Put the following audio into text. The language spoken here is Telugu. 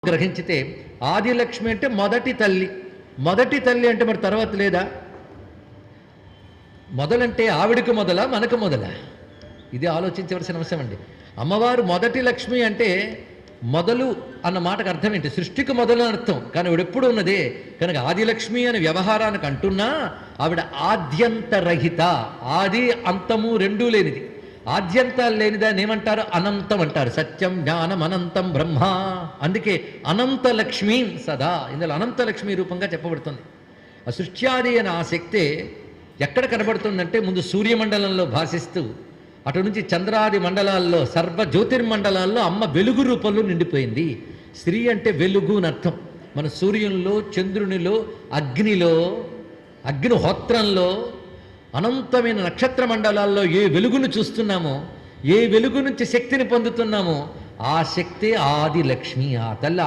గ్రహించితే ఆదిలక్ష్మి అంటే మొదటి తల్లి. మొదటి తల్లి అంటే మరి తర్వాత లేదా? మొదలంటే ఆవిడికి మొదలా మనకు మొదలా? ఇది ఆలోచించవలసిన అంశం అండి. అమ్మవారు మొదటి లక్ష్మి అంటే మొదలు అన్న మాటకు అర్థం ఏంటి? సృష్టికి మొదలు అని అర్థం. కానీ ఆవిడ ఎప్పుడు ఉన్నదే కనుక ఆదిలక్ష్మి అనే వ్యవహారానికి అంటున్నా ఆవిడ ఆద్యంతరహిత, ఆది అంతము రెండూ లేనిది. ఆద్యంతాలు లేనిదాన్ని ఏమంటారు? అనంతం అంటారు. సత్యం జ్ఞానం అనంతం బ్రహ్మ. అందుకే అనంత లక్ష్మీ సదా, ఇందులో అనంత లక్ష్మీ రూపంగా చెప్పబడుతుంది. ఆ సృష్ట్యాది అనే ఆ శక్తే ఎక్కడ కనబడుతుందంటే ముందు సూర్యమండలంలో భాసిస్తూ అటు నుంచి చంద్రాది మండలాల్లో సర్వ జ్యోతిర్మండలాల్లో అమ్మ వెలుగు రూపంలో నిండిపోయింది. స్త్రీ అంటే వెలుగు అని అర్థం. మన సూర్యునిలో, చంద్రునిలో, అగ్నిలో, అగ్నిహోత్రంలో, అనంతమైన నక్షత్ర మండలాల్లో ఏ వెలుగును చూస్తున్నామో, ఏ వెలుగు నుంచి శక్తిని పొందుతున్నామో ఆ శక్తే ఆది లక్ష్మి. ఆ తల్లి